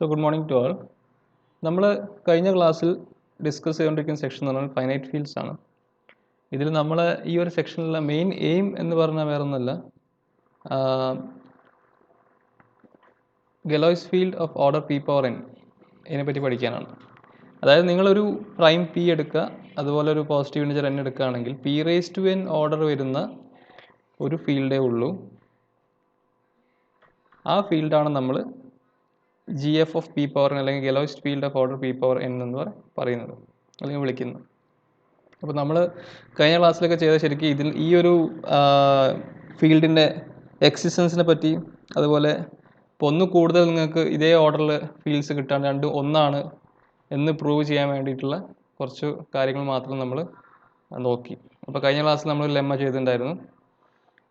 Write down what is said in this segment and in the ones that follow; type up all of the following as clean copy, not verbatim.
So good morning to all. നമ്മൾ കഴിഞ്ഞ ക്ലാസ്സിൽ ഡിസ്കസ് ചെയ്തുകൊണ്ടിരിക്കുന്ന സെക്ഷൻ എന്ന് പറഞ്ഞാൽ ഫൈനൈറ്റ് ഫീൽഡ്സ് ആണ്. ഇതിൽ നമ്മൾ ഈ ഒരു സെക്ഷനിലെ മെയിൻ എയിം എന്ന് പറഞ്ഞാൽ വേറെ ഒന്നുമല്ല, Galois field of order p power n ഇതിനെപ്പറ്റി പഠിക്കാനാണ്. അതായത് നിങ്ങളൊരു പ്രൈം പി എടുക്കുക, അതുപോലെ ഒരു പോസിറ്റീവ് ഇൻറ്റിജർ എൻ എടുക്കുകയാണെങ്കിൽ p raise to n order വരുന്ന ഒരു ഫീൽഡേ ഉള്ളൂ. ആ ഫീൽഡാണ് നമ്മൾ G F of p power n അല്ലെങ്കിൽ Galois field of order p power n എന്ന് പറയുന്നത് അല്ലെങ്കിൽ വിളിക്കുന്നത്. അപ്പോൾ നമ്മൾ കഴിഞ്ഞ ക്ലാസ്സിലൊക്കെ ചെയ്ത ശരിക്കും ഇതിൽ ഈ ഒരു ഫീൽഡിൻ്റെ എക്സിസ്റ്റൻസിനെ പറ്റി, അതുപോലെ ഇപ്പോൾ ഒന്ന് കൂടുതൽ നിങ്ങൾക്ക് ഇതേ ഓർഡറിൽ ഫീൽഡ്സ് കിട്ടാൻ രണ്ടും ഒന്നാണ് എന്ന് പ്രൂവ് ചെയ്യാൻ വേണ്ടിയിട്ടുള്ള കുറച്ച് കാര്യങ്ങൾ മാത്രം നമ്മൾ നോക്കി. അപ്പോൾ കഴിഞ്ഞ ക്ലാസ്സിൽ നമ്മൾ ലെമ്മ ചെയ്തിട്ടുണ്ടായിരുന്നു.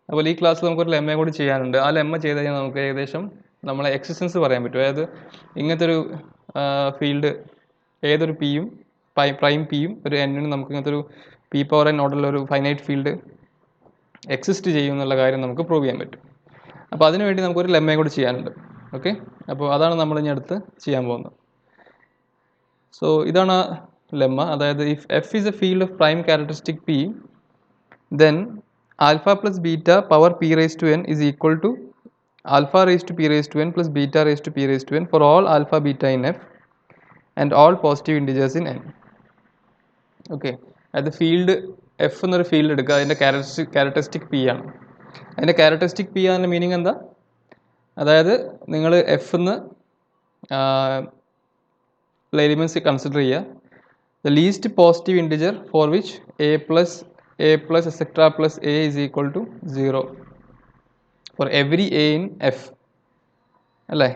അതുപോലെ ഈ ക്ലാസ്സിൽ നമുക്കൊരു ലെമ്മ കൂടി ചെയ്യാനുണ്ട്. ആ ലെമ്മ ചെയ്ത് കഴിഞ്ഞാൽ നമുക്ക് ഏകദേശം നമ്മളെ എക്സിസ്റ്റൻസ് പറയാൻ പറ്റും. അതായത് ഇങ്ങനത്തെ ഒരു ഫീൽഡ് ഏതൊരു പിയും പ്രൈം പിയും ഒരു എന്നിനും നമുക്ക് ഇങ്ങനത്തെ ഒരു പി പവർ എൻ ഓർഡറിലൊരു ഫൈനൈറ്റ് ഫീൽഡ് എക്സിസ്റ്റ് ചെയ്യും എന്നുള്ള കാര്യം നമുക്ക് പ്രൂവ് ചെയ്യാൻ പറ്റും. അപ്പോൾ അതിനുവേണ്ടി നമുക്കൊരു ലെമ്മയും കൂടി ചെയ്യാനുണ്ട്. ഓക്കെ, അപ്പോൾ അതാണ് നമ്മൾ ഇനി അടുത്ത് ചെയ്യാൻ പോകുന്നത്. സോ ഇതാണ് ലെമ്മ. അതായത് if F is a field of prime characteristic P, then alpha plus beta power P raise to N is equal to alpha raised to p raised to n plus beta raised to p raised to n for all alpha beta in f and all positive integers in n. Okay, അത് field F എന്നൊരു field എടുക്കുക. അതിൻ്റെ characteristic P ആണ്. അതിൻ്റെ characteristic P അതിൻ്റെ meaning എന്താ? അതായത് നിങ്ങൾ എഫ് എന്ന് എലിമെൻറ്റ്സ് കൺസിഡർ ചെയ്യുക. The least positive integer for which A plus etcetera plus A is equal to 0 for every a in f അല്ലേ?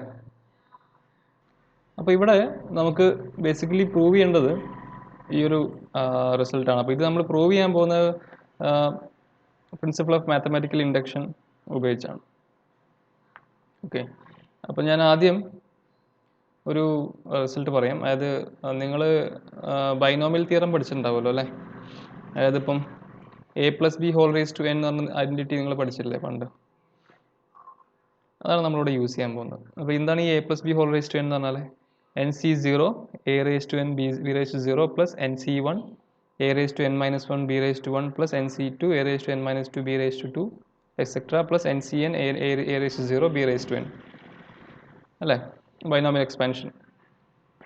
അപ്പോൾ ഇവിടെ നമുക്ക് ബേസിക്കലി പ്രൂവ് ചെയ്യേണ്ടത് ഈ ഒരു റിസൾട്ടാണ്. അപ്പോൾ ഇത് നമ്മൾ പ്രൂവ് ചെയ്യാൻ പോകുന്നത് പ്രിൻസിപ്പിൾ ഓഫ് മാത്തമാറ്റിക്കൽ ഇൻഡക്ഷൻ ഉപയോഗിച്ചാണ്. ഓക്കെ, അപ്പോൾ ഞാൻ ആദ്യം ഒരു റിസൾട്ട് പറയാം. അതായത് നിങ്ങൾ ബൈനോമിയൽ തിയറം പഠിച്ചിട്ടുണ്ടാവുമല്ലോ അല്ലേ? അതായത് ഇപ്പം A plus B whole raise to N എന്ന് പറഞ്ഞ ഐഡൻറ്റിറ്റി നിങ്ങൾ പഠിച്ചില്ലേ പണ്ട്? അതാണ് നമ്മളിവിടെ യൂസ് ചെയ്യാൻ പോകുന്നത്. അപ്പോൾ എന്താണ് ഈ a plus B whole raise to N എന്ന് പറഞ്ഞാൽ? N c 0 a raise to n b raise to 0 plus n c 1 a raise to N minus 1 B raise to 1 plus n c 2 a raise to N minus 2 b raise to 2 etcetera plus n c n a raise to 0 b raise to n അല്ലേ? Binomial expansion.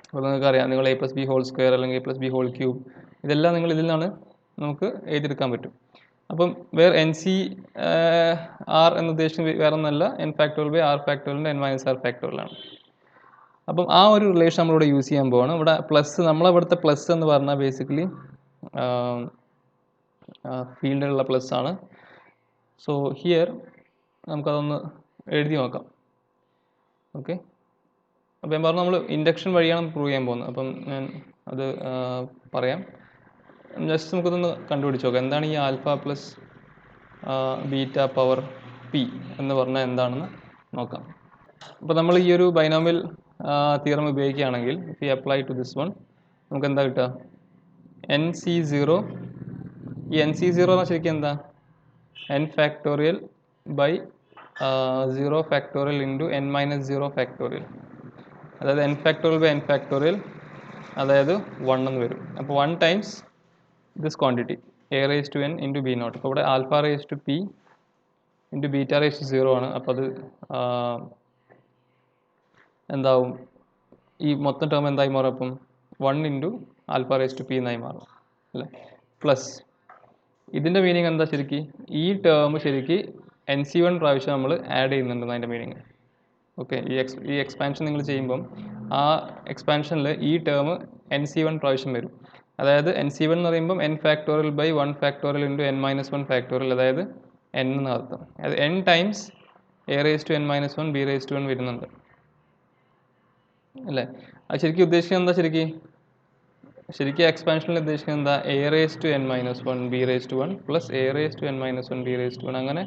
അപ്പോൾ നിങ്ങൾക്കറിയാം, നിങ്ങൾ a plus B whole square അല്ലെങ്കിൽ a plus B whole cube ഇതെല്ലാം നിങ്ങൾ ഇതിൽ നിന്നാണ് നമുക്ക് എഴുതിയെടുക്കാൻ പറ്റും. അപ്പം വേറെ എൻ സി ആർ എന്ന് ഉദ്ദേശിക്കുന്നത് വേറെ ഒന്നല്ല, എൻ ഫാക്ടോറിയൽ ബൈ ആർ ഫാക്ടോറിയലിൻ്റെ എൻ മൈനസ് ആർ ഫാക്ടോറിയലാണ്. അപ്പം ആ ഒരു റിലേഷൻ നമ്മളിവിടെ യൂസ് ചെയ്യാൻ പോവാണ്. ഇവിടെ പ്ലസ്, നമ്മളിവിടുത്തെ പ്ലസ് എന്ന് പറഞ്ഞാൽ ബേസിക്കലി ഫീൽഡിലുള്ള പ്ലസ് ആണ്. സോ ഹിയർ നമുക്കതൊന്ന് എഴുതി നോക്കാം. ഓക്കെ, അപ്പോൾ ഞാൻ പറഞ്ഞു നമ്മൾ ഇൻഡക്ഷൻ വഴിയാണ് പ്രൂവ് ചെയ്യാൻ പോകുന്നത്. അപ്പം ഞാൻ അത് പറയാം. ജസ്റ്റ് നമുക്കതൊന്ന് കണ്ടുപിടിച്ച് നോക്കാം. എന്താണ് ഈ alpha plus beta power P എന്ന് പറഞ്ഞാൽ എന്താണെന്ന് നോക്കാം. അപ്പോൾ നമ്മൾ ഈ ഒരു ബൈനോമിയൽ തിയറം ഉപയോഗിക്കുകയാണെങ്കിൽ if you apply to this one, നമുക്ക് എന്താ കിട്ടുക? എൻ സി 0, ഈ എൻ സി 0 എന്നാൽ ശരിക്കും എന്താ? N factorial by 0 factorial into N minus 0 factorial. അതായത് n factorial by n factorial, അതായത് 1 എന്ന് വരും. അപ്പോൾ 1 times this quantity a raise to n into b naught. അപ്പോൾ ഇവിടെ alpha raise to p into beta raise to 0 ആണ്. അപ്പോൾ അത് എന്താവും? ഈ മൊത്തം ടേം എന്തായി മാറും? അപ്പം 1 into alpha raise to P എന്നായി മാറും അല്ലേ? പ്ലസ് ഇതിൻ്റെ മീനിങ് എന്താ? ശരിക്കും ഈ ടേം ശരിക്കും എൻ സി 1 പ്രാവശ്യം നമ്മൾ ആഡ് ചെയ്യുന്നുണ്ടെന്ന് അതിൻ്റെ മീനിങ്. ഓക്കെ, ഈ എക്സ്പാൻഷൻ നിങ്ങൾ ചെയ്യുമ്പം ആ എക്സ്പാൻഷനിൽ ഈ ടേം എൻ സി 1 പ്രാവശ്യം വരും. അതായത് എൻ സി 1 എന്ന് പറയുമ്പം N factorial by 1 factorial into N minus 1 factorial, അതായത് എൻ എന്ന് അർത്ഥം. അത് N times A raise to N minus 1 B raise to 1 വരുന്നുണ്ട് അല്ലേ? അത് ശരിക്കും ഉദ്ദേശിക്കുന്നത് എന്താ? ശരിക്കും എക്സ്പാൻഷനിൽ ഉദ്ദേശിക്കുന്നത് എന്താ? A raise to N minus 1 B raise to 1 plus A raise to N minus 1 B raise to 1, അങ്ങനെ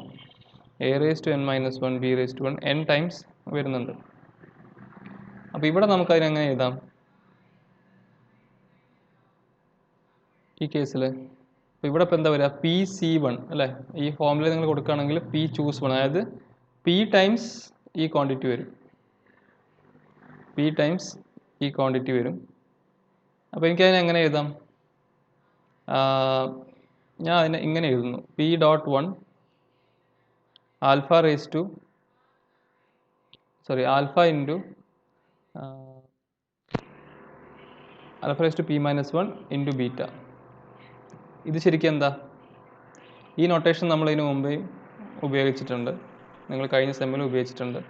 A raise to N minus 1 B raise to 1 N times വരുന്നുണ്ട്. അപ്പോൾ ഇവിടെ നമുക്കതിനെങ്ങനെ എഴുതാം? ഈ കേസിൽ അപ്പോൾ ഇവിടെ ഇപ്പോൾ എന്താ വരിക? പി സി 1 അല്ലേ? ഈ ഫോമുല നിങ്ങൾ കൊടുക്കുകയാണെങ്കിൽ പി ചൂസ് 1, അതായത് പി ടൈംസ് ഈ ക്വാണ്ടിറ്റി വരും. P പി ടൈംസ് ഈ ക്വാണ്ടിറ്റി വരും. അപ്പോൾ എനിക്കതിനെ എങ്ങനെ എഴുതാം? ഞാൻ അതിനെ ഇങ്ങനെ എഴുതുന്നു, P dot 1 alpha raise to alpha into alpha raise to P minus 1 into beta. ഇത് ശരിക്കും എന്താ? ഈ നൊട്ടേഷൻ നമ്മൾ ഇതിന് മുമ്പേ ഉപയോഗിച്ചിട്ടുണ്ട്, നിങ്ങൾ കഴിഞ്ഞ സെമ്മിൽ ഉപയോഗിച്ചിട്ടുണ്ട്.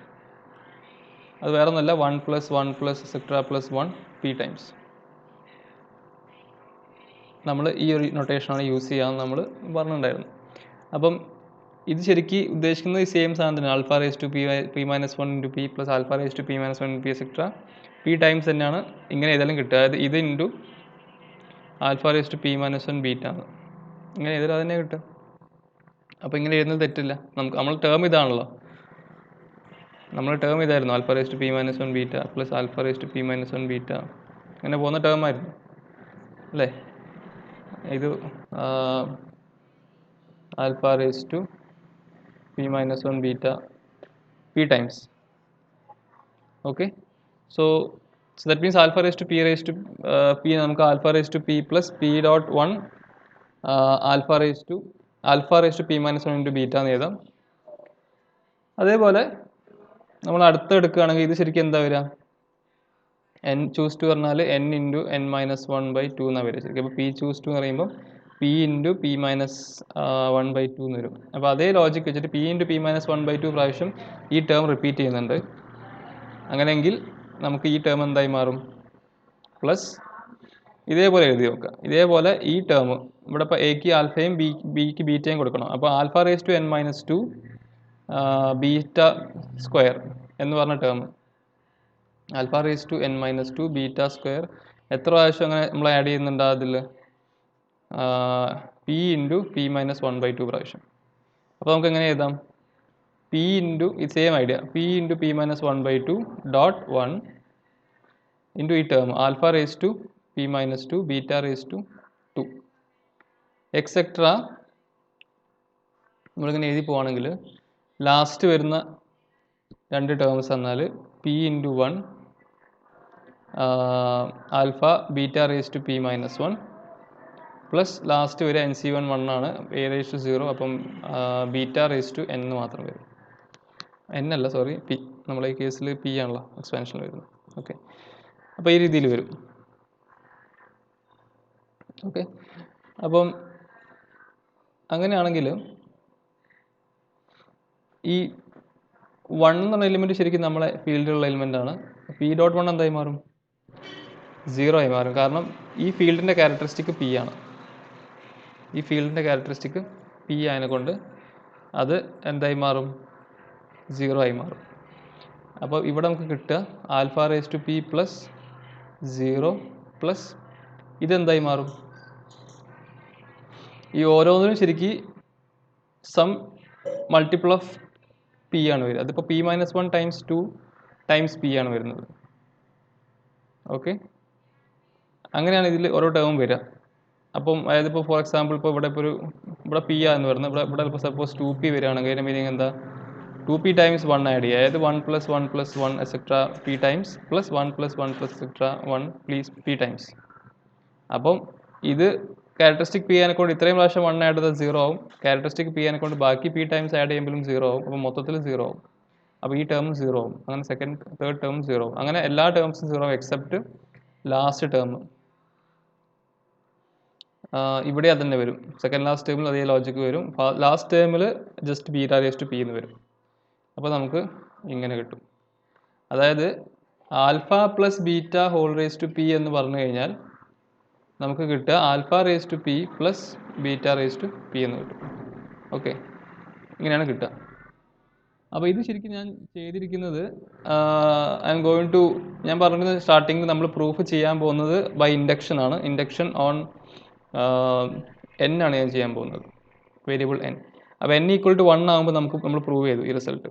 അത് വേറെ ഒന്നുമല്ല, 1 + 1 + എക്സെട്ര + 1 പി ടൈംസ്. നമ്മൾ ഈ ഒരു നൊട്ടേഷനാണ് യൂസ് ചെയ്യാമെന്ന് നമ്മൾ പറഞ്ഞിട്ടുണ്ടായിരുന്നു. അപ്പം ഇത് ശരിക്കും ഉദ്ദേശിക്കുന്നത് ഈ സെയിം സാധനം തന്നെ, alpha raise to P minus 1 into p plus alpha raise to P minus 1 p etcetera p times തന്നെയാണ് ഇങ്ങനെ ഏതായാലും കിട്ടുക. അതായത് ഇത് into alpha raise to P minus 1 beta ആണ്. ഇങ്ങനെ ഏതായാലും അതന്നെ കിട്ടുക. അപ്പോൾ ഇങ്ങനെ എഴുതുന്നത് തെറ്റില്ല. നമ്മൾ ടേം ഇതാണല്ലോ, നമ്മൾ ടേം ഇതായിരുന്നു, alpha raise to P minus 1 beta plus alpha raise to P minus 1 beta, അങ്ങനെ പോകുന്ന ടേം ആയിരുന്നു അല്ലേ? ഇത് alpha raise to P minus 1 beta P times. Okay, so that means alpha raise to P നമുക്ക് alpha raise to p plus P dot 1 alpha raise to P minus 1 into beta എന്ന് എഴുതാം. അതേപോലെ നമ്മൾ അടുത്ത് എടുക്കുകയാണെങ്കിൽ ഇത് ശരിക്കും എന്താ വരിക? എൻ ചൂസ് ടു പറഞ്ഞാൽ എൻ ഇൻറ്റു എൻ മൈനസ് 1/2 എന്നാണ് വരിക ശരിക്കും. അപ്പോൾ പി ചൂസ് ടു എന്ന് പറയുമ്പോൾ പി ഇൻറ്റു പി മൈനസ് 1/2 എന്ന് വരും. അപ്പോൾ അതേ ലോജിക്ക് വെച്ചിട്ട് പി ഇൻറ്റു പി മൈനസ് 1/2 പ്രാവശ്യം ഈ ടേം റിപ്പീറ്റ് ചെയ്യുന്നുണ്ട്. അങ്ങനെയെങ്കിൽ നമുക്ക് ഈ ടേം എന്തായി മാറും? പ്ലസ് ഇതേപോലെ എഴുതി നോക്കുക. ഇതേപോലെ ഈ ടേം ഇവിടെ ഇപ്പോൾ എക്ക് ആൽഫയും ബിക്ക് ബീറ്റയും കൊടുക്കണം. അപ്പോൾ alpha raise to N minus 2 beta square എന്ന് പറഞ്ഞ term, alpha raise to N minus 2 beta square എത്ര പ്രാവശ്യം അങ്ങനെ നമ്മൾ ആഡ് ചെയ്യുന്നുണ്ട് അതിൽ? പി ഇൻറ്റു പി മൈനസ് 1/2 പ്രാവശ്യം. അപ്പോൾ നമുക്ക് എങ്ങനെ എഴുതാം? പി ഇൻറ്റു ഈ same idea, p into p minus 1/2 dot 1 into ഈ term alpha raise to P minus 2 beta raise to 2 etcetera. നമ്മളിങ്ങനെ എഴുതി പോവാണെങ്കിൽ ലാസ്റ്റ് വരുന്ന രണ്ട് ടേംസ് എന്നാൽ p into 1 alpha beta raise to P minus 1 plus last വരെ n c 1 ആണ്, A raise to 0, അപ്പം ബീറ്റ റേസ് ടു എൻ മാത്രം വരും. എൻ അല്ല, സോറി, പി. നമ്മളെ ഈ കേസിൽ പി ആണല്ലോ എക്സ്പാൻഷൻ വരുന്നത്. ഓക്കെ, അപ്പോൾ ഈ രീതിയിൽ വരും. ഓക്കെ, അപ്പം അങ്ങനെയാണെങ്കിൽ ഈ 1 എന്ന എലിമെൻറ്റ് ശരിക്കും നമ്മളെ ഫീൽഡിലുള്ള എലിമെൻ്റ് ആണ്. പി ഡോട്ട് 1 എന്തായി മാറും? 0 ആയി മാറും. കാരണം ഈ ഫീൽഡിൻ്റെ ക്യാരക്ടറിസ്റ്റിക് പി ആണ്. ഈ ഫീൽഡിൻ്റെ ക്യാരക്ടറിസ്റ്റിക് പി ആയതിനെ കൊണ്ട് അത് എന്തായി മാറും? 0 ആയി മാറും. അപ്പോൾ ഇവിടെ നമുക്ക് കിട്ടുക alpha raise to p plus 0 plus ഇതെന്തായി മാറും? ഈ ഓരോന്നിനും ശരിക്കും സം മൾട്ടിപ്പിൾ ഓഫ് പി ആണ് വരിക. അതിപ്പോൾ P minus 1 times 2 times P ആണ് വരുന്നത്. ഓക്കെ, അങ്ങനെയാണ് ഇതിൽ ഓരോ ടേമും വരിക. അപ്പം അതായത് ഇപ്പോൾ ഫോർ എക്സാമ്പിൾ ഇപ്പോൾ ഇവിടെ പി എന്ന് പറയുന്നത് ഇവിടെ ഇപ്പോൾ സപ്പോസ് 2p വരികയാണെങ്കിൽ അതിൻ്റെ മീനിങ് എന്താ? 2p ടൈംസ് 1 ആഡ് ചെയ്യുക, അതായത് 1 + 1 + 1 etcetera p times plus 1 + 1 + etcetera 1 please P times. അപ്പം ഇത് ക്യാരക്ടറിസ്റ്റിക് പി ആനെ കൊണ്ട് ഇത്രയും പ്രാവശ്യം 1 ആഡ് ചെയ്താൽ 0 ആവും. ക്യാരക്ടറിസ്റ്റിക് പി ആനെ കൊണ്ട് ബാക്കി പി ടൈംസ് ആഡ് ചെയ്യുമ്പോഴും 0 ആവും. അപ്പോൾ മൊത്തത്തിൽ 0 ആവും. അപ്പോൾ ഈ ടേമും 0 ആവും. അങ്ങനെ തേർഡ് ടേമും 0 ആവും. അങ്ങനെ എല്ലാ ടേംസും 0 ആവും എക്സെപ്റ്റ് ലാസ്റ്റ് ടേം. ഇവിടെ അത് തന്നെ വരും. സെക്കൻഡ് ലാസ്റ്റ് ടേമിൽ അതേ ലോജിക്ക് വരും. ലാസ്റ്റ് ടേമിൽ just beta raise to p എന്ന് വരും. അപ്പോൾ നമുക്ക് ഇങ്ങനെ കിട്ടും. അതായത് alpha plus beta whole raise to p എന്ന് പറഞ്ഞു കഴിഞ്ഞാൽ നമുക്ക് കിട്ടുക alpha raise to p plus beta raise to p എന്ന് കിട്ടും. ഓക്കെ, ഇങ്ങനെയാണ് കിട്ടുക. അപ്പോൾ ഇത് ശരിക്കും ഞാൻ ചെയ്തിരിക്കുന്നത് ഞാൻ പറഞ്ഞത് സ്റ്റാർട്ടിങ്ങിൽ നമ്മൾ പ്രൂഫ് ചെയ്യാൻ പോകുന്നത് ബൈ ഇൻഡക്ഷൻ ആണ്. ഇൻഡക്ഷൻ ഓൺ എൻ ആണ് ഞാൻ ചെയ്യാൻ പോകുന്നത്, വേരിയബിൾ എൻ. അപ്പോൾ n = 1 ആകുമ്പോൾ നമ്മൾ പ്രൂവ് ചെയ്തു ഈ റിസൾട്ട്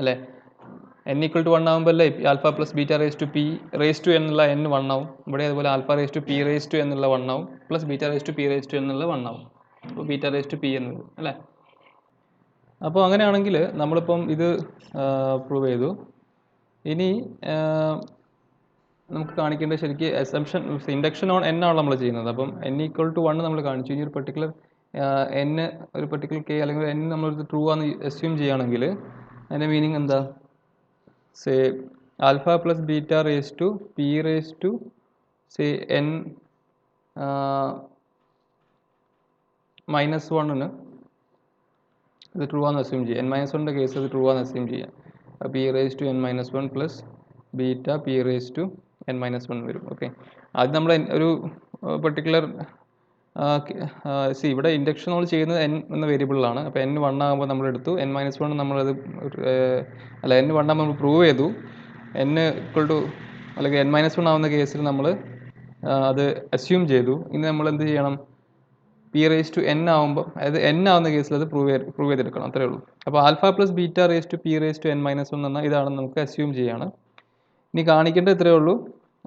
അല്ലേ? n = 1 ആകുമ്പോൾ അല്ലേ alpha plus beta raise to p raise to എന്നുള്ള n 1 ആവും. ഇവിടെ അതുപോലെ alpha raise to p raise to എന്നുള്ള 1 ആവും, plus beta raise to p raise to എന്നുള്ള 1 ആവും. അപ്പോൾ ബീറ്റ റേസ് ടു പി എന്ന് വരും അല്ലേ? അപ്പോൾ അങ്ങനെയാണെങ്കിൽ നമ്മളിപ്പം ഇത് പ്രൂവ് ചെയ്തു. ഇനി നമുക്ക് കാണിക്കേണ്ടത് ശരിക്കും അസംഷൻ ഇൻഡക്ഷൻ ഓൺ n ആണ് നമ്മൾ ചെയ്യുന്നത്. അപ്പം n ഈക്വൽ ടു 1 നമ്മൾ കാണിച്ചു. ഇനി ഒരു പെർട്ടിക്കുലർ n ഒരു പെർട്ടിക്കുലർ k അല്ലെങ്കിൽ n നമ്മളൊരു ട്രൂ ആണെന്ന് അസ്യൂം ചെയ്യുകയാണെങ്കിൽ അതിൻ്റെ മീനിങ് എന്താ? Say alpha plus beta raise to p raise to say n minus വണ്ണിന് ഇത് ട്രൂ ആണെന്ന് അസ്യൂം ചെയ്യുക. n മൈനസ് വണ്ണിൻ്റെ കേസ് ഇത് ട്രൂ ആണെന്ന് അസ്യൂം ചെയ്യുക. P raise to n minus one plus beta p raise to n minus one വരും. Okay, അത് നമ്മൾ ഒരു പെർട്ടിക്കുലർ ഇവിടെ ഇൻഡക്ഷൻ നമ്മൾ ചെയ്യുന്നത് n എന്ന വേരിയബിളിലാണ്. അപ്പോൾ n 1 ആകുമ്പോൾ നമ്മൾ എടുത്തു, n മൈനസ് വൺ നമ്മളത് അല്ല n 1 ആകുമ്പോൾ നമ്മൾ പ്രൂവ് ചെയ്തു. n ഇക്വൾ ടു അല്ലെങ്കിൽ n മൈനസ് വൺ ആവുന്ന കേസിൽ നമ്മൾ അത് അസ്യൂം ചെയ്തു. ഇനി നമ്മൾ എന്ത് ചെയ്യണം? പി റേസ് ടു n ആകുമ്പോൾ അതായത് n ആവുന്ന കേസിൽ അത് പ്രൂവ് ചെയ്തെടുക്കണം. അത്രേ ഉള്ളൂ. അപ്പോൾ alpha plus beta raise to p raise to n minus one എന്നാൽ ഇതാണെന്ന് നമുക്ക് അസ്യൂം ചെയ്യാണ്. ഇനി കാണിക്കേണ്ടത് ഇത്രയേ ഉള്ളൂ.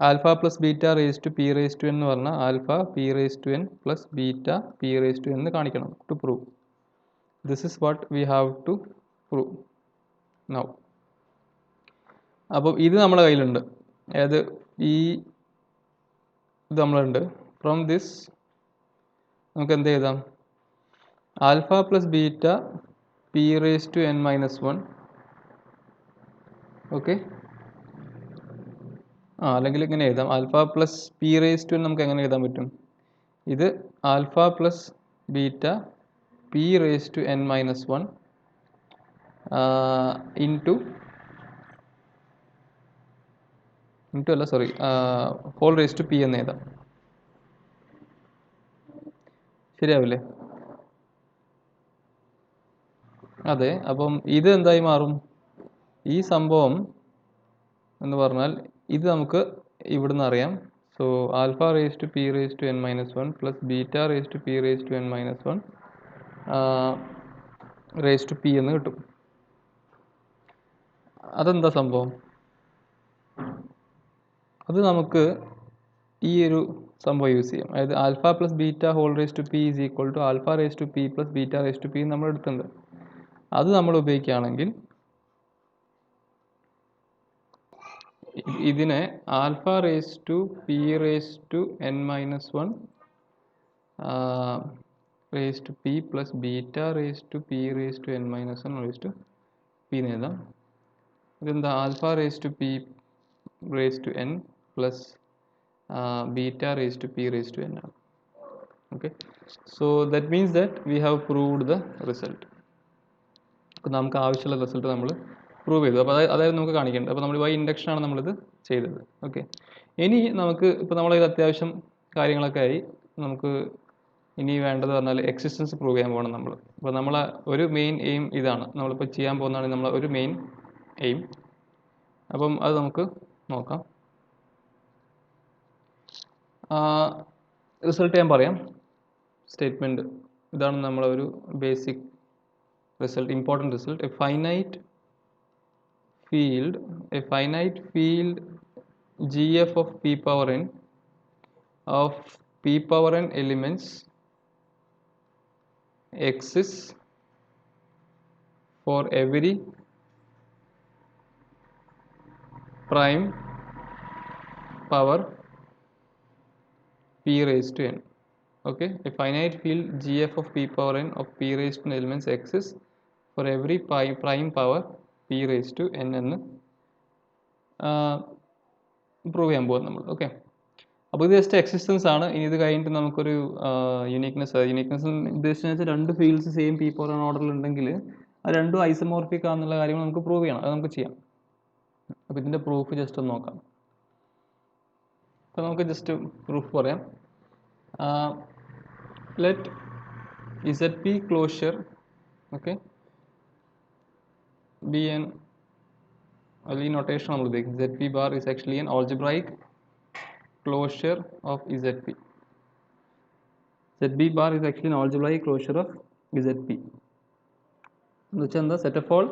Alpha plus beta raise to p raise to n എന്ന് പറഞ്ഞാൽ alpha p raise to n plus beta p raise to n എന്ന് കാണിക്കണം to prove. This is what we have to prove now. അപ്പോൾ ഇത് നമ്മുടെ കയ്യിലുണ്ട്. അതായത് ഇത് നമ്മളുണ്ട്. ഫ്രം ദിസ് നമുക്ക് എന്ത് എഴുതാം? Alpha plus beta p raise to n minus one. Okay, അല്ലെങ്കിൽ ഇങ്ങനെ എഴുതാം. Alpha plus p raise to n നമുക്ക് എങ്ങനെ എഴുതാൻ പറ്റും? ഇത് alpha plus beta p raise to n minus one into അല്ല sorry whole raise to p എന്ന് എഴുതാം. ശരിയാവില്ലേ? അതെ. അപ്പം ഇത് എന്തായി മാറും? ഈ സംഭവം എന്ന് പറഞ്ഞാൽ ഇത് നമുക്ക് ഇവിടുന്ന് അറിയാം. So alpha raise to p raise to n minus one plus beta raise to p raise to n minus one raise to p എന്ന് കിട്ടും. അതെന്താ സംഭവം? അത് നമുക്ക് ഈ ഒരു സംഭവം യൂസ് ചെയ്യാം. അതായത് alpha plus beta whole raise to p is equal to alpha raise to p plus beta raise to p നമ്മൾ എടുത്തിട്ടുണ്ട്. അത് നമ്മൾ ഉപയോഗിക്കുകയാണെങ്കിൽ ഇതിനെ alpha raise to p raise to n minus one raise to p plus beta raise to p raise to n minus one raise to p എന്ന് എഴുതാം. ഇതെന്താ? Alpha raise to p raise to n plus beta raise to p raise to n ആണ്. Okay, so that means that we have proved the result. അപ്പോൾ നമുക്ക് ആവശ്യമുള്ള result നമ്മൾ prove ചെയ്തു. അപ്പോൾ അതായത് നമുക്ക് കാണിക്കേണ്ടത്. അപ്പോൾ നമ്മൾ ബൈ ഇൻഡക്ഷനാണ് നമ്മളിത് ചെയ്തത്. ഓക്കെ, ഇനി നമുക്ക് ഇപ്പോൾ നമ്മളിത് അത്യാവശ്യം കാര്യങ്ങളൊക്കെ ആയി. നമുക്ക് ഇനി വേണ്ടത് പറഞ്ഞാൽ എക്സിസ്റ്റൻസ് പ്രൂവ് ചെയ്യാൻ പോകണം നമ്മൾ. അപ്പോൾ നമ്മളെ ഒരു മെയിൻ എയിം ഇതാണ്. നമ്മളിപ്പോൾ ചെയ്യാൻ പോകുന്നതാണ് നമ്മളെ ഒരു മെയിൻ എയിം. അപ്പം അത് നമുക്ക് നോക്കാം. റിസൾട്ട് ഞാൻ പറയാം. സ്റ്റേറ്റ്മെൻറ്റ് ഇതാണ് നമ്മളെ ഒരു basic result, important result. A finite field gf of p power n of p power n elements exists for every prime power p raised to n. Okay, a finite field gf of p power n of p raised to n elements exists for every prime power p raised to n എന്ന് prove ചെയ്യാൻ പോകും നമ്മൾ. Okay, അപ്പോൾ ഇത് just existence ആണ്. ഇനി ഇത് കഴിഞ്ഞിട്ട് നമുക്കൊരു യുണീക്നെസ് ഉദ്ദേശിച്ചെന്ന് വെച്ചാൽ രണ്ട് fields same P power n ഓർഡറിൽ ഉണ്ടെങ്കിൽ ആ രണ്ടും ഐസോമോർഫിക് ആണെന്നുള്ള കാര്യങ്ങൾ നമുക്ക് പ്രൂവ് ചെയ്യണം. അത് നമുക്ക് ചെയ്യാം. അപ്പോൾ ഇതിൻ്റെ പ്രൂഫ് ജസ്റ്റ് ഒന്ന് നോക്കാം. അപ്പോൾ നമുക്ക് ജസ്റ്റ് പ്രൂഫ് പറയാം. Let ZP closure, okay, be an early notation നമ്മൾ ഉപയോഗിക്കും. ZP bar is actually an algebraic closure of ZP. ZP bar is actually an algebraic closure of ZP. എന്ന് വെച്ചാൽ എന്താ? set of all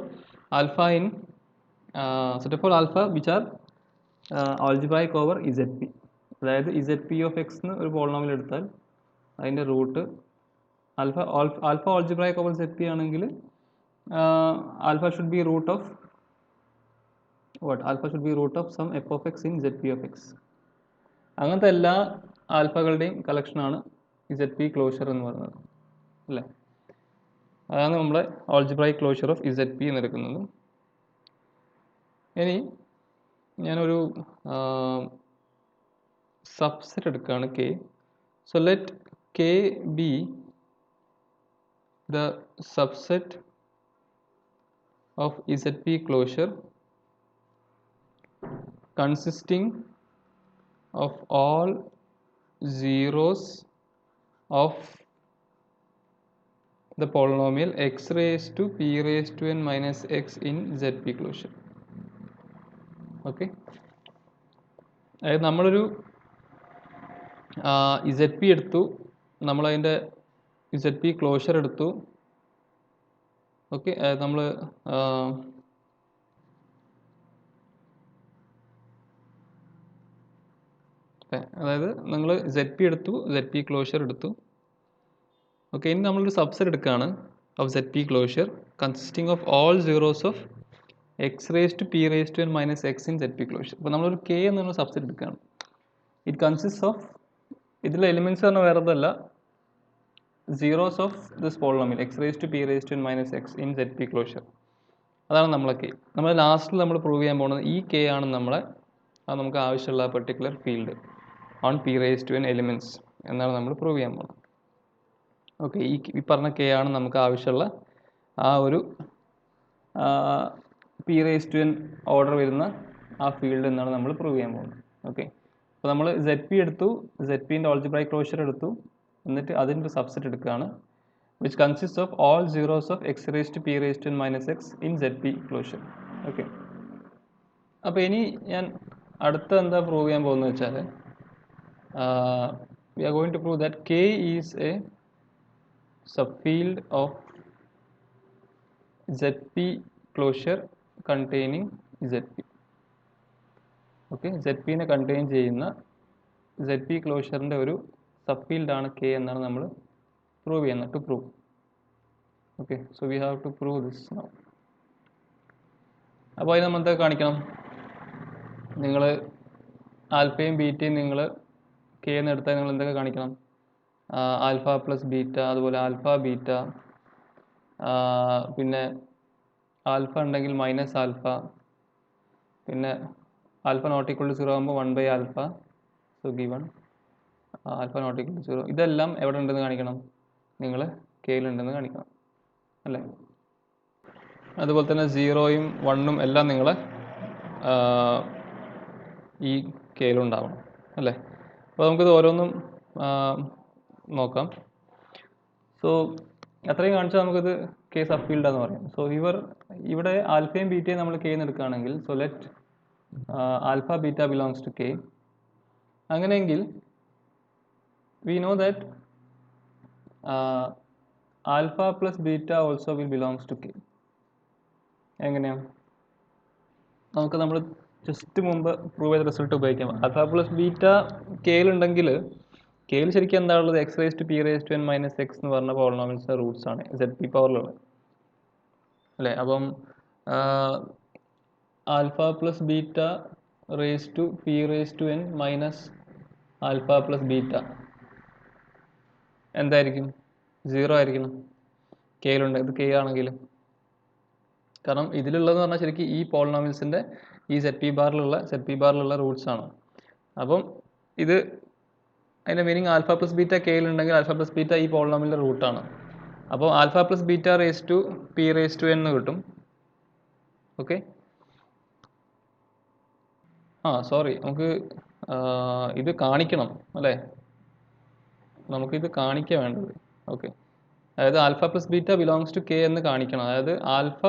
alpha which are algebraic over ZP. അതായത് ZP of x എന്ന് ഒരു polynomial എടുത്താൽ അതിൻ്റെ root alpha algebraic over ZP ആണെങ്കിൽ alpha should be root of what alpha should be root of some f of x in zp of x. അങ്ങനത്തെ എല്ലാ ആൽഫകളുടെയും കളക്ഷനാണ് Z P closure എന്ന് പറയുന്നത് അല്ലേ. അതാണ് നമ്മുടെ algebraic closure of Z p എന്നെടുക്കുന്നത്. ഇനി ഞാനൊരു സബ്സെറ്റ് എടുക്കുകയാണ് K. So let K be the subset of ZP closure consisting of all zeros of the polynomial x raised to p raised to n minus x in ZP closure. Okay, അതായത് നമ്മളൊരു ZP എടുത്തു, നമ്മളതിൻ്റെ ZP closure എടുത്തു. Okay, നമ്മൾ അതായത് നിങ്ങൾ ZP എടുത്തു, ZP closure എടുത്തു. ഓക്കെ, ഇനി നമ്മളൊരു സബ്സെറ്റ് എടുക്കുകയാണ് of ZP closure consisting of all zeros of x raise to p raise to N minus x in ZP closure. അപ്പോൾ നമ്മളൊരു കെ എന്നുള്ള സബ്സെറ്റ് എടുക്കുകയാണ്. ഇറ്റ് കൺസിസ്റ്റ് ഓഫ്, ഇതിലെ എലിമെൻറ്റ്സ് പറഞ്ഞാൽ വേറെ ഒന്നുമല്ല, zeros of this polynomial x raised to p raised to n minus x in ZP closure. അതാണ് നമ്മളെ കെ. നമ്മൾ ലാസ്റ്റിൽ നമ്മൾ പ്രൂവ് ചെയ്യാൻ പോകുന്നത് ഈ കെ ആണ് നമ്മളെ നമുക്ക് ആവശ്യമുള്ള particular field on p raise to n elements എന്നാണ് നമ്മൾ പ്രൂവ് ചെയ്യാൻ പോകുന്നത്. ഓക്കെ, ഈ പറഞ്ഞ കെ ആണ് നമുക്ക് ആവശ്യമുള്ള ആ ഒരു p raise to n order വരുന്ന ആ ഫീൽഡ് എന്നാണ് നമ്മൾ പ്രൂവ് ചെയ്യാൻ പോകുന്നത്. ഓക്കെ, അപ്പോൾ നമ്മൾ ZP എടുത്തു, ZPൻ്റെ ആൾജിബ്രായിക് ക്ലോഷർ എടുത്തു, എന്നിട്ട് അതിൻ്റെ ഒരു സബ്സെറ്റ് എടുക്കുകയാണ് which consist of all zeros of x raise to p raise to N minus x in ZP closure. Okay, അപ്പോൾ ഇനി ഞാൻ അടുത്ത എന്താ പ്രൂവ് ചെയ്യാൻ പോകുന്നത് വെച്ചാൽ we are going to prove that K is a subfield of ZP closure containing ZP. Okay, ZPനെ contain ചെയ്യുന്ന ZP ക്ലോഷറിൻ്റെ ഒരു സബ്ഫീൽഡാണ് കെ എന്നാണ് നമ്മൾ പ്രൂവ് ചെയ്യുന്നത്. To prove. Okay, so we have to prove this now. അപ്പോൾ അതിന് നമ്മൾ എന്തൊക്കെ കാണിക്കണം? നിങ്ങൾ ആൽഫയും ബീറ്റയും നിങ്ങൾ കെ എന്ന് എടുത്താൽ നിങ്ങൾ എന്തൊക്കെ കാണിക്കണം? ആൽഫ പ്ലസ് ബീറ്റ, അതുപോലെ ആൽഫ ബീറ്റ, പിന്നെ ആൽഫ ഉണ്ടെങ്കിൽ മൈനസ് ആൽഫ, പിന്നെ ആൽഫ നോട്ട് ഈക്വൽ ടു 0 ആകുമ്പോൾ 1 alpha, so given alpha not equal to 0. ഇതെല്ലാം എവിടെ ഉണ്ടെന്ന് കാണിക്കണം? നിങ്ങൾ കെയിലുണ്ടെന്ന് കാണിക്കണം അല്ലേ. അതുപോലെ തന്നെ 0യും 1ഉം എല്ലാം നിങ്ങൾ ഈ കെയിലുണ്ടാവണം അല്ലേ. അപ്പോൾ നമുക്കിത് ഓരോന്നും നോക്കാം. സോ അത്രയും കാണിച്ചാൽ നമുക്കിത് കെ സബ് ഫീൽഡാന്ന് പറയാം. സോ ഇവിടെ ആൽഫയും ബീറ്റയും നമ്മൾ കെ എന്ന് എടുക്കുകയാണെങ്കിൽ, so let alpha beta belongs to k. അങ്ങനെയെങ്കിൽ we know that alpha plus beta also will belongs to k. എങ്ങനെയാണ് നമുക്ക് നമ്മൾ ജസ്റ്റ് മുമ്പ് പ്രൂവ് ചെയ്ത റിസൾട്ട് ഉപയോഗിക്കാം. ആൽഫ പ്ലസ് ബീറ്റ കെയിലുണ്ടെങ്കിൽ കെയിൽ ശരിക്കും എന്താ ഉള്ളത്? X raise to p raise to N minus x എന്ന് പറഞ്ഞ പോളിനോമിയൽസിൻ്റെ റൂട്ട്സ് ആണ് ZP പവറിലുള്ളത് അല്ലേ. അപ്പം alpha plus beta raise to p raise to N minus alpha plus beta എന്തായിരിക്കും? 0 ആയിരിക്കണം കെയിലുണ്ട്. ഇത് കെ ആണെങ്കിൽ, കാരണം ഇതിലുള്ളതെന്ന് പറഞ്ഞാൽ ശരിക്കും ഈ പോളിനോമിയൽസിൻ്റെ ഈ ZP ബാറിലുള്ള റൂട്ട്സ് ആണ്. അപ്പം ഇത് അതിൻ്റെ മീനിങ് ആൽഫ പ്ലസ് ബീറ്റ കെയിലുണ്ടെങ്കിൽ ആൽഫ പ്ലസ് ബീറ്റ ഈ പോളിനോമിയലിൻ്റെ റൂട്ടാണ്. അപ്പോൾ alpha plus beta raise to p raise to N എന്ന് കിട്ടും. ഓക്കെ, സോറി, നമുക്ക് ഇത് കാണിക്കണം അല്ലേ. നമുക്കിത് കാണിക്കുക വേണ്ടത്. ഓക്കെ, അതായത് alpha plus beta belongs to K എന്ന് കാണിക്കണം. അതായത് ആൽഫ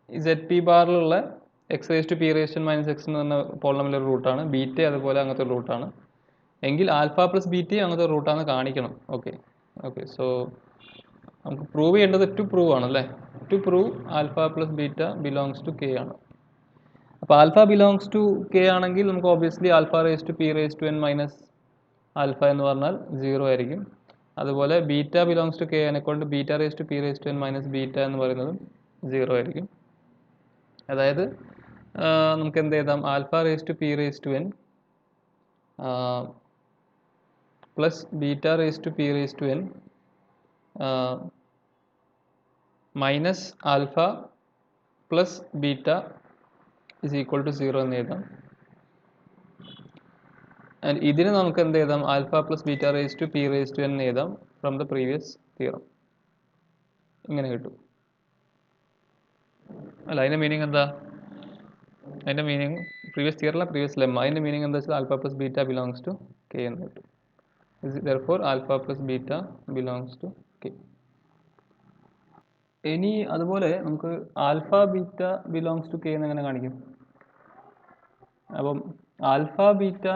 ZP ബാറിലുള്ള x raise to p raise to minus x എന്ന് പറഞ്ഞ പോളിനോമിയൽ റൂട്ടാണ്. ബീറ്റ അതുപോലെ അങ്ങനത്തെ ഒരു റൂട്ടാണ്. എങ്കിൽ ആൽഫ പ്ലസ് ബീറ്റയും അങ്ങനത്തെ ഒരു റൂട്ടാണെന്ന് കാണിക്കണം. ഓക്കെ, സോ നമുക്ക് പ്രൂവ് ചെയ്യേണ്ടത് ടു പ്രൂവ് ആണല്ലേ. To prove alpha plus beta belongs to K ആണ്. അപ്പോൾ ആൽഫ ബിലോങ്സ് ടു കെ ആണെങ്കിൽ നമുക്ക് obviously alpha raise to p raise to N minus alpha എന്ന് പറഞ്ഞാൽ 0 ആയിരിക്കും. അതുപോലെ ബീറ്റ ബിലോങ്സ് ടു കെ ആണെക്കൊണ്ട് beta raise to p raise to N minus beta എന്ന് പറയുന്നതും 0 ആയിരിക്കും. അതായത് നമുക്ക് എന്ത് എഴുതാം, alpha raise to p raise to n plus beta raise to p raise to N minus alpha plus beta is equal to 0 എന്ന് എഴുതാം. And ഇതിന് നമുക്ക് എന്ത് എഴുതാം, alpha plus beta raise to p raise to N എന്ന് എഴുതാം from the previous theorem. ഇങ്ങനെ കിട്ടും. അല്ല, അതിൻ്റെ മീനിങ് എന്താ? അതിൻ്റെ മീനിങ് പ്രീവിയസ് തിയറല്ല, പ്രീവിയസ് ലെമ്മ. അതിൻ്റെ മീനിങ് എന്താ വെച്ചാൽ alpha plus beta belongs to K എന്ന് കിട്ടും. Therefore alpha plus beta belongs to k. ഇനി അതുപോലെ നമുക്ക് alpha beta belongs to K എന്ന് എങ്ങനെ കാണിക്കും? അപ്പം alpha beta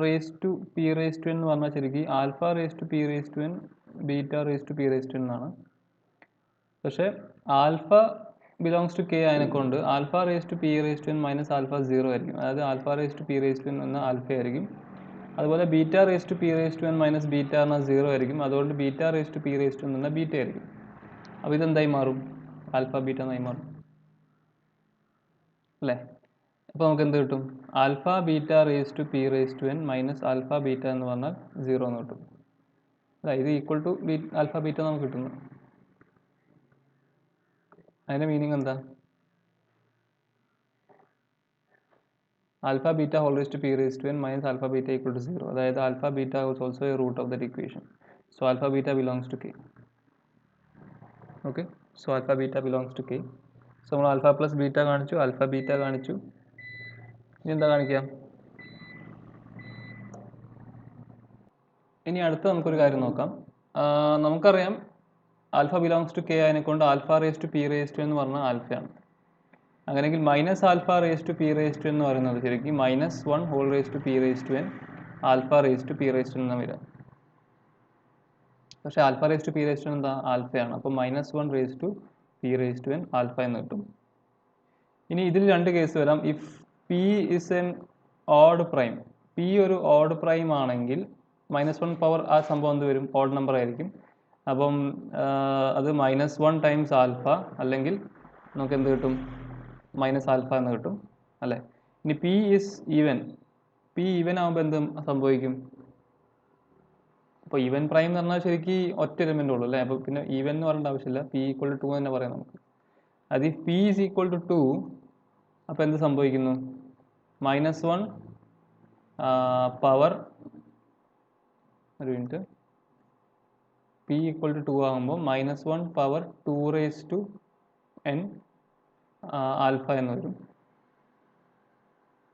raise to p raise to എന്ന് പറഞ്ഞാൽ ശരിക്കും alpha raise to p raise to n beta raise to p raise to എന്നാണ്. പക്ഷേ ആൽഫ ബിലോങ്സ് ടു കെ അതിനെക്കൊണ്ട് alpha raise to p raise to N minus alpha 0 ആയിരിക്കും. അതായത് alpha raise to p raise to n എന്ന alpha ആയിരിക്കും. അതുപോലെ beta raise to p raise to N minus beta എന്നാൽ 0 ആയിരിക്കും. അതുകൊണ്ട് beta raise to p raise to n എന്നാൽ beta ആയിരിക്കും. അപ്പോൾ ഇതെന്തായി മാറും? ആൽഫ ബീറ്റ എന്നായി മാറും അല്ലേ? അപ്പോൾ നമുക്ക് എന്ത് കിട്ടും? Alpha beta raise to p raise to N minus alpha beta എന്ന് പറഞ്ഞാൽ 0 എന്ന് കിട്ടും. അല്ല, ഇത് ഈക്വൽ ടു ആൽഫ ബീറ്റ നമുക്ക് കിട്ടുന്നു. അതിൻ്റെ മീനിങ് എന്താ? Alpha beta whole raise to p raise to N minus alpha beta equal to 0. അതായത് alpha beta was also a root of that equation. So alpha beta belongs to k. Okay, so alpha beta belongs to k. So നമ്മൾ alpha plus beta കാണിച്ചു, alpha beta കാണിച്ചു. ഇനി എന്താ കാണിക്കാം? ഇനി അടുത്ത് നമുക്കൊരു കാര്യം നോക്കാം. നമുക്കറിയാം ആൽഫ ബിലോങ്സ് ടു കെ അതിനെക്കൊണ്ട് alpha raise to p raise to എന്ന് പറഞ്ഞാൽ ആൽഫയാണ്. അങ്ങനെയെങ്കിൽ minus alpha raise to p raise to എന്ന് പറയുന്നത് ശരിക്കും -1 whole raise to p raise to n alpha raise to p raise to എന്ന് വരാം. പക്ഷേ alpha raise to p raise to എന്താ? ആൽഫയാണ്. അപ്പോൾ -1 raise to p raise to n alpha എന്ന് കിട്ടും. ഇനി ഇതിൽ രണ്ട് കേസ് വരാം. If P is an odd prime, P ഒരു ഓഡ് പ്രൈം ആണെങ്കിൽ -1 പവർ ആ സംഭവം എന്ത് വരും? ഓഡ് നമ്പർ ആയിരിക്കും. അപ്പം അത് -1 ടൈംസ് ആൽഫ അല്ലെങ്കിൽ നമുക്ക് എന്ത് കിട്ടും? മൈനസ് ആൽഫ എന്ന് കിട്ടും അല്ലേ? ഇനി P is even, P even ആകുമ്പോൾ എന്ത് സംഭവിക്കും? അപ്പോൾ ഈവൻ പ്രൈം എന്ന് പറഞ്ഞാൽ ശരിക്കും ഒറ്റ എലിമെൻ്റ് ഉള്ളൂ അല്ലേ? അപ്പോൾ പിന്നെ ഈവൻ എന്ന് പറയേണ്ട ആവശ്യമില്ല, പി ഈക്വൽ ടു 2 തന്നെ പറയാം നമുക്ക്. അത് ഈ പി ഈസ് ഈക്വൽ ടു 2 അപ്പോൾ എന്ത് സംഭവിക്കുന്നു? -1 പവർ, ഒരു മിനിറ്റ്, പി ഈക്വൽ ടു 2 ആകുമ്പോൾ -1 power 2 raise to n alpha എന്ന് വരും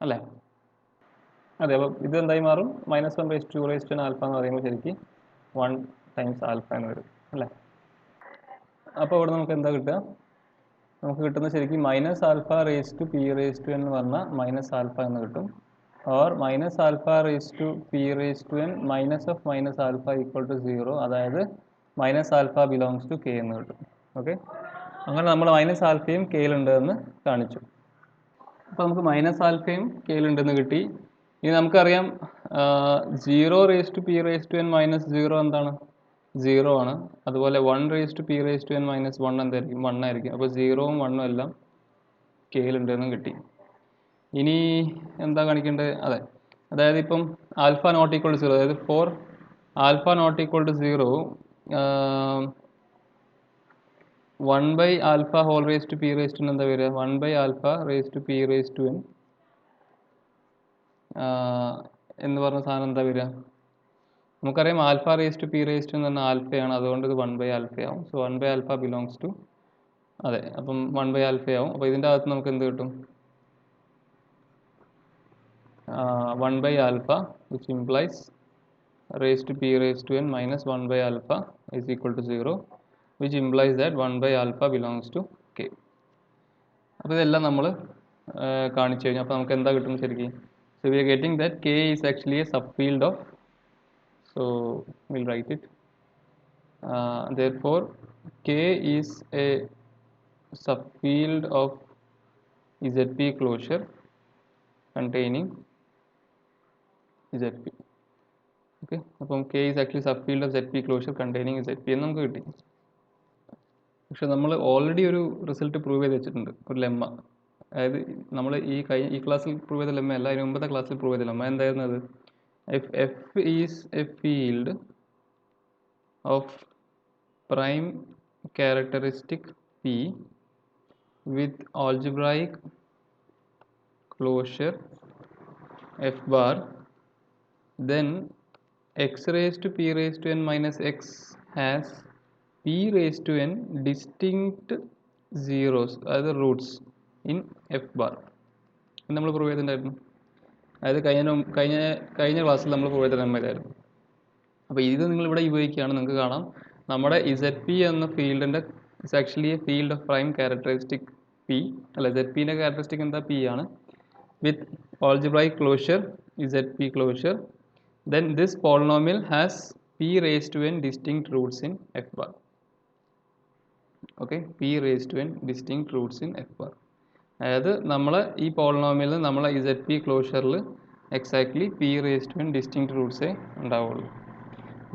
അല്ലേ? അതെ, അപ്പോൾ ഇത് എന്തായി മാറും? -1 raise to 2 raise to n alpha എന്ന് പറയുമ്പോൾ ശരിക്കും 1 ടൈംസ് ആൽഫ എന്ന് വരും അല്ലേ? അപ്പോൾ ഇവിടെ നമുക്ക് എന്താ കിട്ടുക? നമുക്ക് കിട്ടുന്നത് ശരിക്കും minus alpha raise to p raise to എന്ന് പറഞ്ഞാൽ മൈനസ് ആൽഫ എന്ന് കിട്ടും. Or minus alpha raise to p raise to N minus of minus alpha equal to 0, അതായത് minus alpha belongs to K എന്ന് കിട്ടും. ഓക്കെ, അങ്ങനെ നമ്മൾ മൈനസ് ആൽഫയും കെയിലുണ്ട് എന്ന് കാണിച്ചു. അപ്പോൾ നമുക്ക് മൈനസ് ആൽഫയും കെയിലുണ്ടെന്ന് കിട്ടി. ഇനി നമുക്കറിയാം 0 raise to p raise to N minus 0 എന്താണ്? 0 ആണ്. അതുപോലെ 1 raise to p raise to N minus 1 എന്തായിരിക്കും? 1 ആയിരിക്കും. അപ്പോൾ 0ഉം 1ഉം എല്ലാം കെയിലുണ്ടെന്നും കിട്ടി. ഇനി എന്താ കാണിക്കേണ്ടത്? അതെ, അതായത് ഇപ്പം ആൽഫ നോട്ട് ഈക്വൾ ടു 0, അതായത് for alpha not equal to 0 1 by alpha whole raise to p raise to എന്താ വരിക? 1 by alpha raise to p raise to N എന്ന് പറഞ്ഞ സാധനം എന്താ വരിക? നമുക്കറിയാം alpha raise to p raise to എന്ന് പറഞ്ഞാൽ ആൽഫയാണ്, അതുകൊണ്ട് ഇത് 1 ബൈ ആൽഫയാവും. So 1 by alpha belongs to, അതെ, അപ്പം 1 ബൈ ആൽഫയാവും. അപ്പോൾ ഇതിൻ്റെ അകത്ത് നമുക്ക് എന്ത് കിട്ടും? 1 by alpha, which implies raised to p raised to n minus 1 by alpha is equal to 0, which implies that 1 by alpha belongs to k. അപ്പോൾ ഇതെല്ലാം നമ്മൾ കാണിച്ചു കഴിഞ്ഞു. അപ്പോൾ നമുക്ക് എന്താ കിട്ടും ശരിക്കും? So we are getting that k is actually a subfield of, so we'll write it. Therefore k is a subfield of ZP closure containing ZP. Okay, അപ്പം K is actually subfield of ZP closure containing ZP എന്ന് നമുക്ക് കിട്ടി. പക്ഷെ നമ്മൾ already ഒരു result prove ചെയ്ത് വെച്ചിട്ടുണ്ട്, ഒരു ലെമ്മ. അതായത് നമ്മൾ ഈ ക്ലാസ്സിൽ പ്രൂവ് ചെയ്ത ലെമ്മ അല്ല, അതിന് മുമ്പത്തെ ക്ലാസ്സിൽ പ്രൂവ് ചെയ്ത ലെമ്മ എന്തായിരുന്നു അത്? If F is a field of prime characteristic p with algebraic closure f bar, then x raised to p raised to n minus x has p raised to n distinct zeros, അതായത് Roots in F bar. നമ്മൾ prove ചെയ്തിട്ടുണ്ടായിരുന്നു. അതായത് കഴിഞ്ഞ ക്ലാസ്സിൽ നമ്മൾ prove ചെയ്ത lemma ഇതായിരുന്നു. അപ്പോൾ ഇത് നിങ്ങളിവിടെ ഉപയോഗിക്കുകയാണ്, നിങ്ങൾക്ക് കാണാം നമ്മുടെ ഇസഡ് പി എന്ന ഫീൽഡിൻ്റെ it's actually a field of prime characteristic p, അല്ല ഇസഡ് പിൻ്റെ ക്യാരക്ടറിസ്റ്റിക് എന്താ? പി ആണ്. With algebraic closure zp closure, then this polynomial has p raised to n distinct roots in f bar. Okay, p raised to n distinct roots in f bar. അതായത് നമ്മൾ ഈ പോളിനോമിയലിൽ നമ്മളെ Z p ക്ലോഷറിൽ exactly p raise to n distinct റൂട്ട്സേ ഉണ്ടാവുള്ളൂ.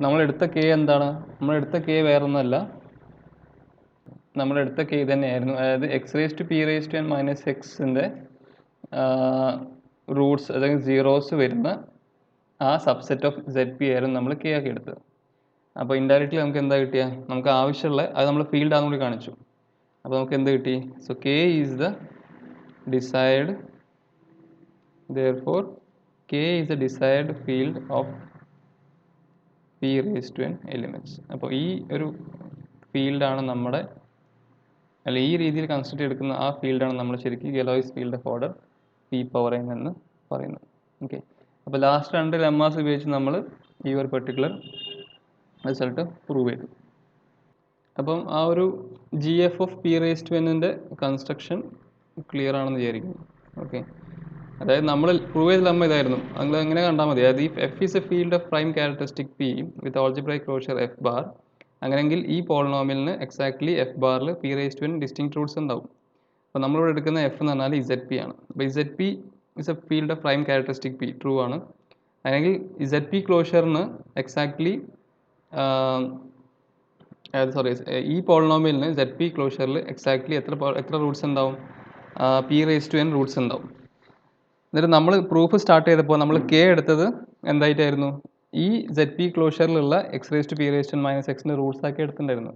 നമ്മളെടുത്ത K എന്താണ്? നമ്മളെടുത്ത കെ വേറൊന്നുമല്ല, നമ്മളെടുത്ത കെ തന്നെയായിരുന്നു. അതായത് x raise to p raise to N minus എക്സിൻ്റെ റൂട്ട്സ്, അതായത് സീറോസ് വരുന്ന ആ സബ്സെറ്റ് ഓഫ് സെഡ് പി ആയിരുന്നു നമ്മൾ കെ ആക്കി എടുത്തത്. അപ്പോൾ ഇൻഡയറക്റ്റ്ലി നമുക്ക് എന്താ കിട്ടിയ? നമുക്ക് ആവശ്യമുള്ള അത് നമ്മൾ ഫീൽഡ് ആണെന്ന് കൂടി കാണിച്ചു. അപ്പോൾ നമുക്ക് എന്ത് കിട്ടി? So K is the desired, therefore k is the desired field of p raised to n elements. അപ്പോൾ ഈ ഒരു ഫീൽഡാണ് നമ്മുടെ, അല്ല ഈ രീതിയിൽ കൺസിഡർ എടുക്കുന്ന ആ ഫീൽഡാണ് നമ്മൾ ശരിക്കും Galois field of order p power n എന്ന് പറയുന്നത്. ഓക്കെ, അപ്പോൾ ലാസ്റ്റ് 2 ലെമ്മാസ് ഉപയോഗിച്ച് നമ്മൾ ഈ ഒരു പെർട്ടിക്കുലർ റിസൾട്ട് പ്രൂവ് ചെയ്തു. അപ്പം ആ ഒരു G F of p raise to എന്നിൻ്റെ കൺസ്ട്രക്ഷൻ ക്ലിയർ ആണെന്ന് വിചാരിക്കുന്നു. ഓക്കെ, അതായത് നമ്മൾ പ്രൂവ് ചെയ്ത ലെമ്മ ഇതായിരുന്നു. നിങ്ങൾ എങ്ങനെ കണ്ടാൽ മതി, അതായത് ഈ F is a field of prime characteristic p with algebraic closure F bar, അങ്ങനെയെങ്കിൽ ഈ പോളിനോമിയലിന് എക്സാക്ട്ലി എഫ് ബാറിൽ p raise to n distinct roots ഉണ്ടാവും. അപ്പോൾ നമ്മളിവിടെ എടുക്കുന്ന എഫ് എന്ന് പറഞ്ഞാൽ ഇസഡ് പി ആണ്. അപ്പോൾ Z p is a field of prime characteristic p, true ആണ്. അല്ലെങ്കിൽ ഇസഡ് പി ക്ലോഷറിന് എക്സാക്ട്ലി ഈ പോളിനോമിയലിന് സെഡ് പി ക്ലോഷറിൽ എക്സാക്ട്ലി എത്ര റൂട്ട്സ് ഉണ്ടാവും? P raise to n roots ഉണ്ടാവും. എന്നിട്ട് നമ്മൾ പ്രൂഫ് സ്റ്റാർട്ട് ചെയ്തപ്പോൾ നമ്മൾ കെ എടുത്തത് എന്തായിട്ടായിരുന്നു? ഈ സെഡ് പി ക്ലോഷറിലുള്ള x raise to p raise to N minus എക്സിൻ്റെ റൂട്ട്സ് ആക്കി എടുത്തിട്ടുണ്ടായിരുന്നു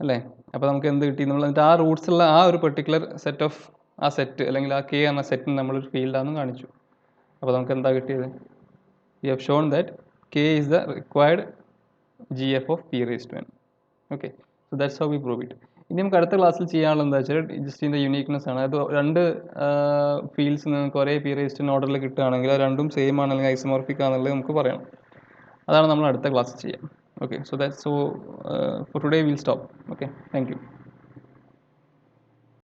അല്ലേ? അപ്പോൾ നമുക്ക് എന്ത് കിട്ടി? നമ്മൾ എന്നിട്ട് ആ റൂട്ട്സ് ഉള്ള ആ ഒരു പെർട്ടിക്കുലർ സെറ്റ് ഓഫ് ആ സെറ്റ് അല്ലെങ്കിൽ ആ കെ എന്ന സെറ്റിന് നമ്മളൊരു ഫീൽഡാണെന്ന് കാണിച്ചു. അപ്പോൾ നമുക്ക് എന്താ കിട്ടിയത്? We have shown that K is the required G F of p raise to n. Okay, so that's how we prove it. ഇനി നമുക്ക് അടുത്ത ക്ലാസ്സിൽ ചെയ്യാനുള്ളത് എന്താ വെച്ചാൽ ജസ്റ്റ് ഇതിൻ്റെ യൂണീക്നെസ് ആണ്. അത് രണ്ട് ഫീൽഡ്സ് നിങ്ങൾക്ക് ഒരേ പി റേസ് ടു എൻ ഓർഡറിൽ കിട്ടുകയാണെങ്കിൽ അത് രണ്ടും സെയിം ആണ് അല്ലെങ്കിൽ ഐസോമോർഫിക് ആണെന്നുള്ളത് നമുക്ക് പറയണം. അതാണ് നമ്മൾ അടുത്ത ക്ലാസ്സിൽ ചെയ്യാം. Okay, so that's for today will stop. Okay, thank you.